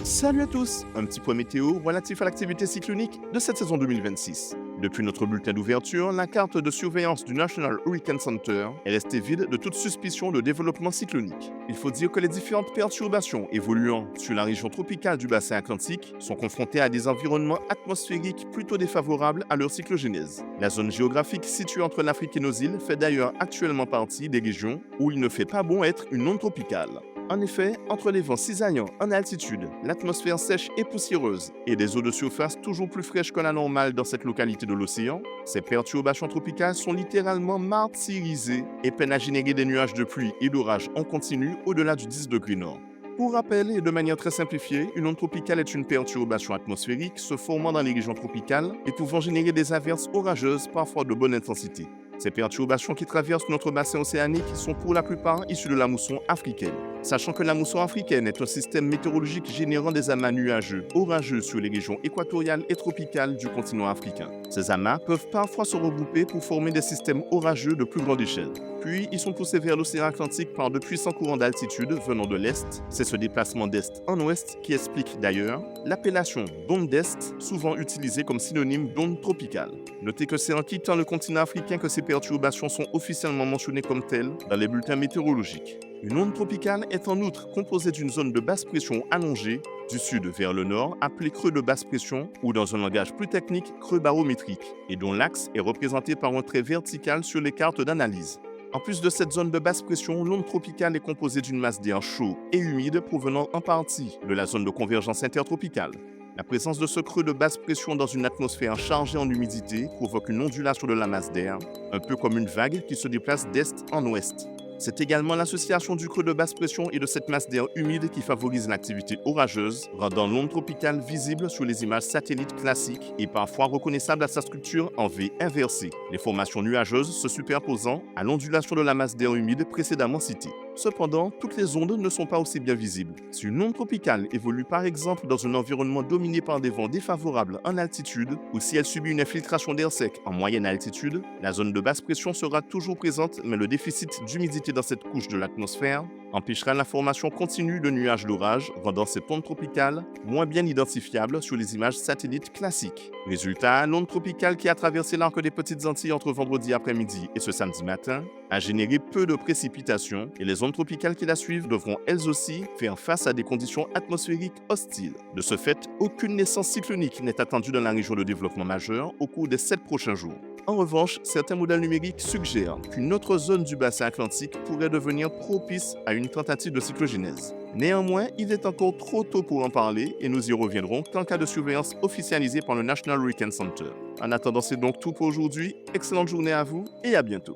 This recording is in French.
Salut à tous, un petit point météo relatif à l'activité cyclonique de cette saison 2026. Depuis notre bulletin d'ouverture, la carte de surveillance du National Hurricane Center est restée vide de toute suspicion de développement cyclonique. Il faut dire que les différentes perturbations évoluant sur la région tropicale du bassin atlantique sont confrontées à des environnements atmosphériques plutôt défavorables à leur cyclogénèse. La zone géographique située entre l'Afrique et nos îles fait d'ailleurs actuellement partie des régions où il ne fait pas bon être une onde tropicale. En effet, entre les vents cisaillants en altitude, l'atmosphère sèche et poussiéreuse et des eaux de surface toujours plus fraîches que la normale dans cette localité de l'océan, ces perturbations tropicales sont littéralement martyrisées et peinent à générer des nuages de pluie et d'orage en continu au-delà du 10 degrés nord. Pour rappel et de manière très simplifiée, une onde tropicale est une perturbation atmosphérique se formant dans les régions tropicales et pouvant générer des averses orageuses parfois de bonne intensité. Ces perturbations qui traversent notre bassin océanique sont pour la plupart issues de la mousson africaine. Sachant que la mousson africaine est un système météorologique générant des amas nuageux orageux sur les régions équatoriales et tropicales du continent africain. Ces amas peuvent parfois se regrouper pour former des systèmes orageux de plus grande échelle. Puis, ils sont poussés vers l'océan Atlantique par de puissants courants d'altitude venant de l'Est. C'est ce déplacement d'Est en Ouest qui explique d'ailleurs l'appellation d'onde d'Est, souvent utilisée comme synonyme d'onde tropicale. Notez que c'est en quittant le continent africain que ces perturbations sont officiellement mentionnées comme telles dans les bulletins météorologiques. Une onde tropicale est en outre composée d'une zone de basse pression allongée du sud vers le nord, appelée creux de basse pression ou dans un langage plus technique, creux barométrique, et dont l'axe est représenté par un trait vertical sur les cartes d'analyse. En plus de cette zone de basse pression, l'onde tropicale est composée d'une masse d'air chaud et humide provenant en partie de la zone de convergence intertropicale. La présence de ce creux de basse pression dans une atmosphère chargée en humidité provoque une ondulation de la masse d'air, un peu comme une vague qui se déplace d'est en ouest. C'est également l'association du creux de basse pression et de cette masse d'air humide qui favorise l'activité orageuse, rendant l'onde tropicale visible sur les images satellites classiques et parfois reconnaissable à sa structure en V inversée, les formations nuageuses se superposant à l'ondulation de la masse d'air humide précédemment citée. Cependant, toutes les ondes ne sont pas aussi bien visibles. Si une onde tropicale évolue par exemple dans un environnement dominé par des vents défavorables en altitude, ou si elle subit une infiltration d'air sec en moyenne altitude, la zone de basse pression sera toujours présente, mais le déficit d'humidité dans cette couche de l'atmosphère empêchera la formation continue de nuages d'orage, rendant cette onde tropicale moins bien identifiable sur les images satellites classiques. Résultat, l'onde tropicale qui a traversé l'arc des Petites Antilles entre vendredi après-midi et ce samedi matin a généré peu de précipitations et les ondes tropicales qui la suivent devront elles aussi faire face à des conditions atmosphériques hostiles. De ce fait, aucune naissance cyclonique n'est attendue dans la région de développement majeur au cours des 7 prochains jours. En revanche, certains modèles numériques suggèrent qu'une autre zone du bassin atlantique pourrait devenir propice à une tentative de cyclogénèse. Néanmoins, il est encore trop tôt pour en parler et nous y reviendrons qu'en cas de surveillance officialisée par le National Hurricane Center. En attendant, c'est donc tout pour aujourd'hui. Excellente journée à vous et à bientôt.